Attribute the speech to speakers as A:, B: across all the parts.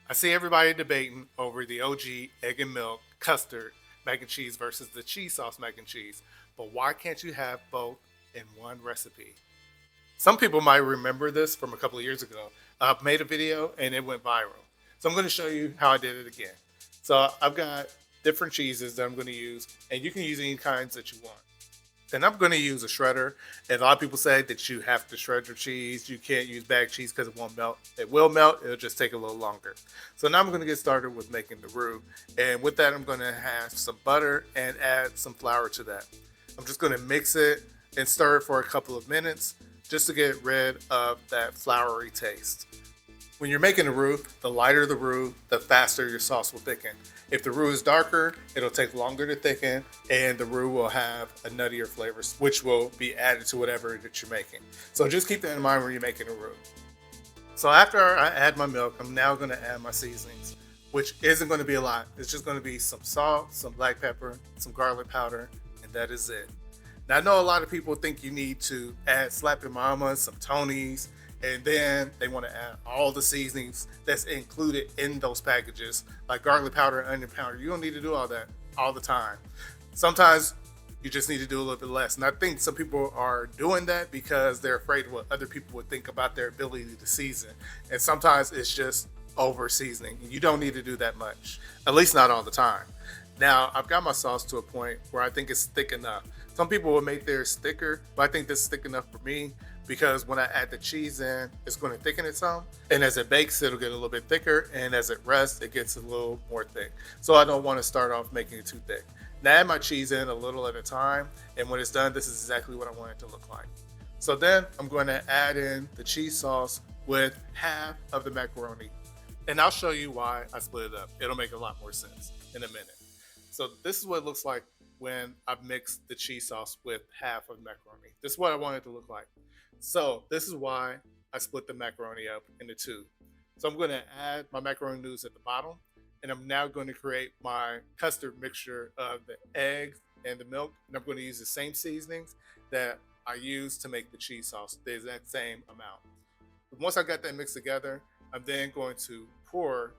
A: I see everybody debating over the OG egg and milk custard mac and cheese versus the cheese sauce mac and cheese, but why can't you have both in one recipe? Some people might remember this from a couple of years ago. I made a video and it went viral. So I'm going to show you how I did it again. So I've got different cheeses that I'm going to use, and you can use any kinds that you want. Then I'm going to use a shredder. And a lot of people say that you have to shred your cheese. You can't use bag cheese because it won't melt. It will melt. It'll just take a little longer. So now I'm going to get started with making the roux. And with that, I'm going to have some butter and add some flour to that. I'm just going to mix it and stir it for a couple of minutes just to get rid of that floury taste. When you're making a roux, the lighter the roux, the faster your sauce will thicken. If the roux is darker, it'll take longer to thicken, and the roux will have a nuttier flavor, which will be added to whatever that you're making. So just keep that in mind when you're making a roux. So after I add my milk, I'm now going to add my seasonings, which isn't going to be a lot. It's just going to be some salt, some black pepper, some garlic powder, and that is it. Now I know a lot of people think you need to add slapping mama, some Tonys, and then they want to add all the seasonings that's included in those packages, like garlic powder, onion powder. You don't need to do all that all the time. Sometimes you just need to do a little bit less. And I think some people are doing that because they're afraid of what other people would think about their ability to season. And sometimes it's just over seasoning. You don't need to do that much, at least not all the time. Now, I've got my sauce to a point where I think it's thick enough. Some people will make theirs thicker, but I think this is thick enough for me because when I add the cheese in, it's going to thicken it some. And as it bakes, it'll get a little bit thicker. And as it rests, it gets a little more thick. So I don't want to start off making it too thick. Now, I add my cheese in a little at a time. And when it's done, this is exactly what I want it to look like. So then I'm going to add in the cheese sauce with half of the macaroni. And I'll show you why I split it up. It'll make a lot more sense in a minute. So this is what it looks like when I've mixed the cheese sauce with half of macaroni. This is what I want it to look like. So this is why I split the macaroni up into two. So I'm going to add my macaroni noodles at the bottom, and I'm now going to create my custard mixture of the eggs and the milk, and I'm going to use the same seasonings that I used to make the cheese sauce, the exact same amount. Once I got that mixed together, I'm then going to pour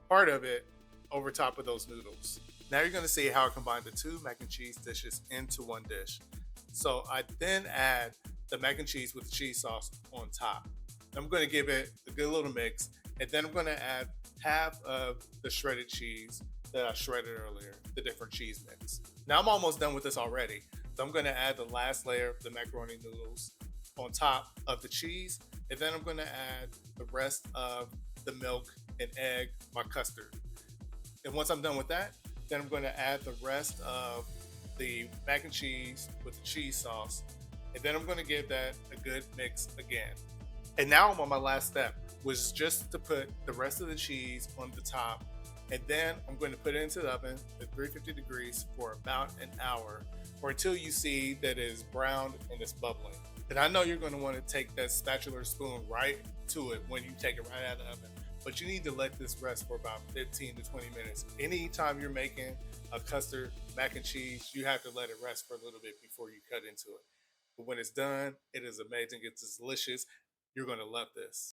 A: part of it over top of those noodles. Now you're going to see how I combine the two mac and cheese dishes into one dish. So I then add the mac and cheese with the cheese sauce on top. I'm going to give it a good little mix, and then I'm going to add half of the shredded cheese that I shredded earlier, the different cheese mix. Now I'm almost done with this already. So I'm going to add the last layer of the macaroni noodles on top of the cheese, and then I'm going to add the rest of the milk and egg, my custard. And once I'm done with that, then I'm going to add the rest of the mac and cheese with the cheese sauce. And then I'm going to give that a good mix again. And now I'm on my last step, which is just to put the rest of the cheese on the top. And then I'm going to put it into the oven at 350 degrees for about an hour, or until you see that it is browned and it's bubbling. And I know you're going to want to take that spatula or spoon right to it when you take it right out of the oven. But you need to let this rest for about 15 to 20 minutes. Anytime you're making a custard mac and cheese, you have to let it rest for a little bit before you cut into it. But when it's done, it is amazing. It's delicious. You're going to love this.